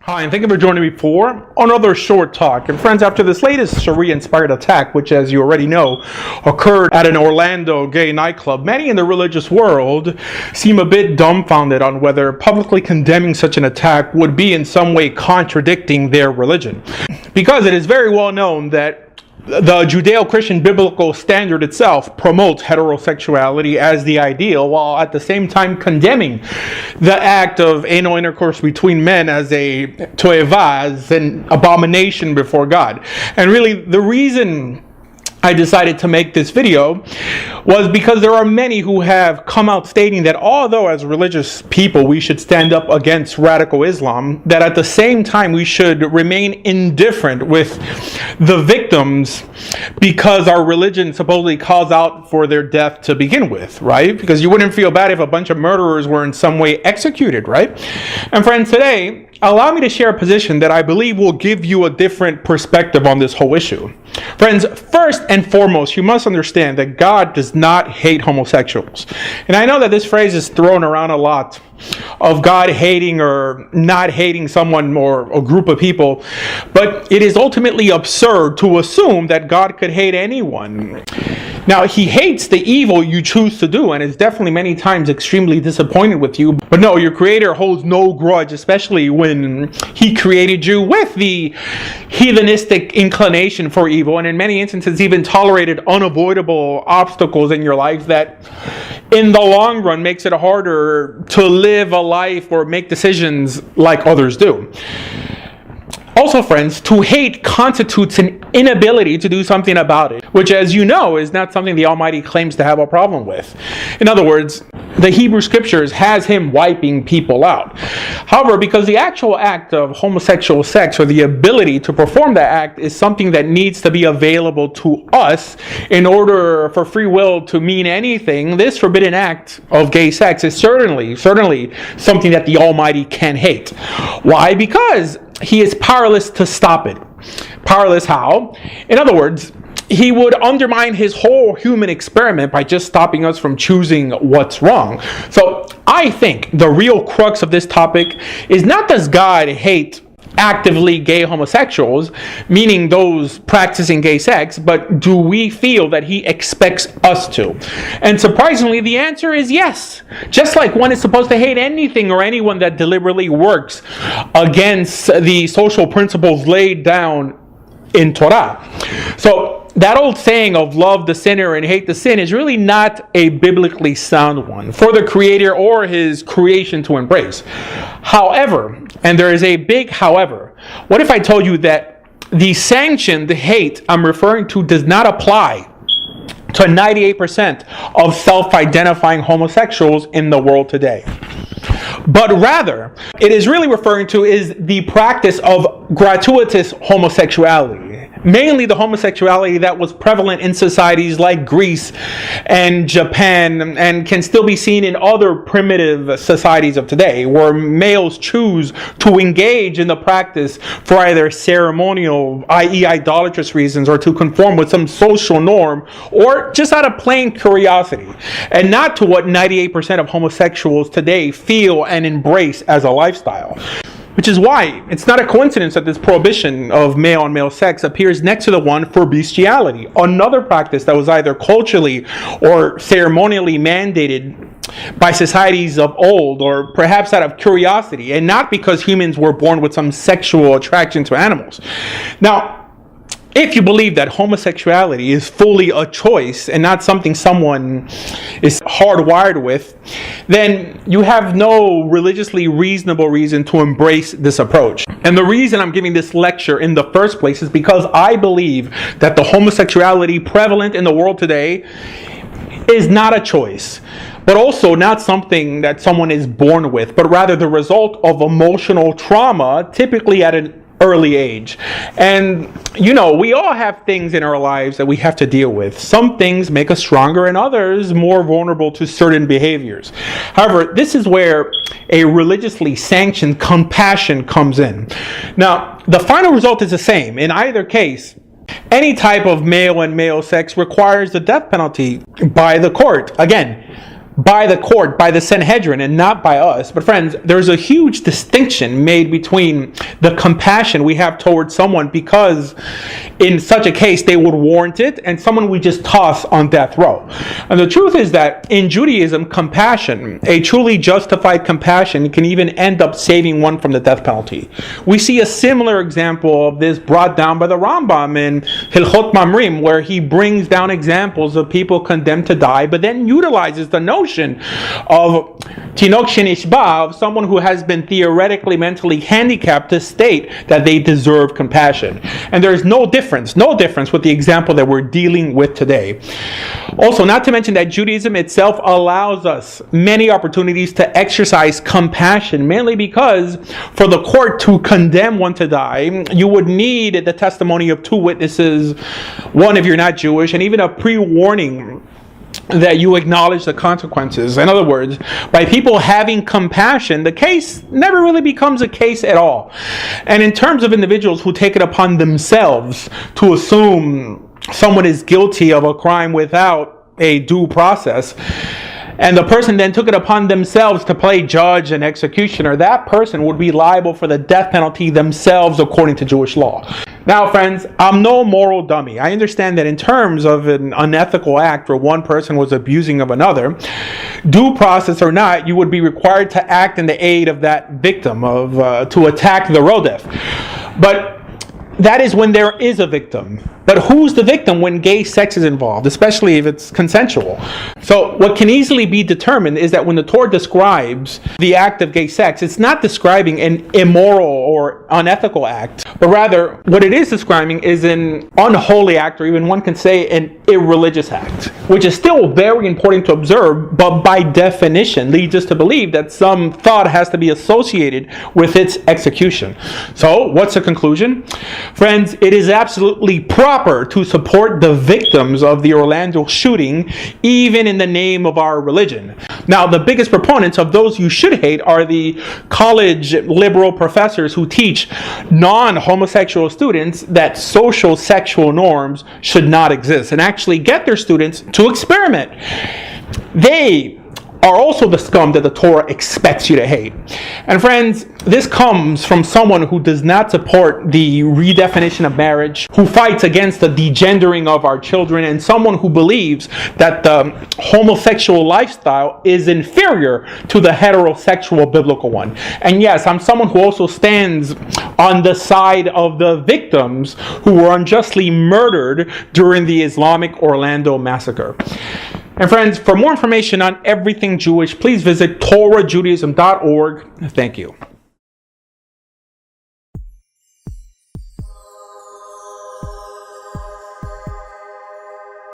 Hi, and thank you for joining me for another short talk. And friends, after this latest Sharia-inspired attack, which as you already know, occurred at an Orlando gay nightclub, many in the religious world seem a bit dumbfounded on whether publicly condemning such an attack would be in some way contradicting their religion. Because it is very well known that the Judeo-Christian biblical standard itself promotes heterosexuality as the ideal, while at the same time condemning the act of anal intercourse between men as as an abomination before God. And really, the reason I decided to make this video was because there are many who have come out stating that although as religious people we should stand up against radical Islam, that at the same time we should remain indifferent with the victims because our religion supposedly calls out for their death to begin with, right? Because you wouldn't feel bad if a bunch of murderers were in some way executed, right? And friends, today, allow me to share a position that I believe will give you a different perspective on this whole issue. Friends, first and foremost, you must understand that God does not hate homosexuals. And I know that this phrase is thrown around a lot, of God hating or not hating someone or a group of people, but it is ultimately absurd to assume that God could hate anyone. Now, he hates the evil you choose to do and is definitely many times extremely disappointed with you. But no, your Creator holds no grudge, especially when he created you with the heathenistic inclination for evil, and in many instances even tolerated unavoidable obstacles in your life that in the long run makes it harder to live a life or make decisions like others do. Also, friends, to hate constitutes an inability to do something about it, which, as you know, is not something the Almighty claims to have a problem with. In other words, the Hebrew Scriptures has him wiping people out. However, because the actual act of homosexual sex or the ability to perform that act is something that needs to be available to us in order for free will to mean anything, this forbidden act of gay sex is certainly something that the Almighty can hate. Why? Because he is powerless to stop it. Powerless how? In other words, he would undermine his whole human experiment by just stopping us from choosing what's wrong. So I think the real crux of this topic is not does God hate actively gay homosexuals, meaning those practicing gay sex, but do we feel that he expects us to? And surprisingly, the answer is yes. Just like one is supposed to hate anything or anyone that deliberately works against the social principles laid down in Torah. So that old saying of love the sinner and hate the sin is really not a biblically sound one for the Creator or his creation to embrace. However, and there is a big however, what if I told you that the sanctioned hate I'm referring to does not apply to 98% of self-identifying homosexuals in the world today? But rather, it is really referring to is the practice of gratuitous homosexuality, mainly the homosexuality that was prevalent in societies like Greece and Japan, and can still be seen in other primitive societies of today, where males choose to engage in the practice for either ceremonial, i.e. idolatrous reasons, or to conform with some social norm, or just out of plain curiosity, and not to what 98% of homosexuals today feel and embrace as a lifestyle. Which is why it's not a coincidence that this prohibition of male-on-male sex appears next to the one for bestiality, another practice that was either culturally or ceremonially mandated by societies of old, or perhaps out of curiosity, and not because humans were born with some sexual attraction to animals. Now, if you believe that homosexuality is fully a choice and not something someone is hardwired with, then you have no religiously reasonable reason to embrace this approach. And the reason I'm giving this lecture in the first place is because I believe that the homosexuality prevalent in the world today is not a choice, but also not something that someone is born with, but rather the result of emotional trauma, typically at an early age. And you know, we all have things in our lives that we have to deal with. Some things make us stronger and others more vulnerable to certain behaviors. However, this is where a religiously sanctioned compassion comes in. Now, the final result is the same. In either case, any type of male and male sex requires the death penalty by the court. Again, by the court, by the Sanhedrin, and not by us. But friends, there's a huge distinction made between the compassion we have towards someone because in such a case they would warrant it, and someone we just toss on death row. And the truth is that in Judaism, compassion, a truly justified compassion, can even end up saving one from the death penalty. We see a similar example of this brought down by the Rambam in Hilchot Mamrim, where he brings down examples of people condemned to die, but then utilizes the notion of Tinok Shenishba, of someone who has been theoretically mentally handicapped, to state that they deserve compassion. And there is no difference with the example that we're dealing with today. Also, not to mention that Judaism itself allows us many opportunities to exercise compassion, mainly because for the court to condemn one to die, you would need the testimony of two witnesses, one if you're not Jewish, and even a pre-warning that you acknowledge the consequences. In other words, by people having compassion, the case never really becomes a case at all. And in terms of individuals who take it upon themselves to assume someone is guilty of a crime without a due process, and the person then took it upon themselves to play judge and executioner, that person would be liable for the death penalty themselves according to Jewish law. Now, friends, I'm no moral dummy. I understand that in terms of an unethical act where one person was abusing of another, due process or not, you would be required to act in the aid of that victim, to attack the rodef. But that is when there is a victim. But who's the victim when gay sex is involved, especially if it's consensual? So what can easily be determined is that when the Torah describes the act of gay sex, it's not describing an immoral or unethical act, but rather what it is describing is an unholy act, or even one can say an irreligious act, which is still very important to observe, but by definition leads us to believe that some thought has to be associated with its execution. So what's the conclusion? Friends, it is absolutely proper to support the victims of the Orlando shooting, even in the name of our religion. Now, the biggest proponents of those you should hate are the college liberal professors who teach non-homosexual students that social sexual norms should not exist, and actually get their students to experiment. They are also the scum that the Torah expects you to hate. And friends, this comes from someone who does not support the redefinition of marriage, who fights against the degendering of our children, and someone who believes that the homosexual lifestyle is inferior to the heterosexual biblical one. And yes, I'm someone who also stands on the side of the victims who were unjustly murdered during the Islamic Orlando massacre. And friends, for more information on everything Jewish, please visit TorahJudaism.org. Thank you.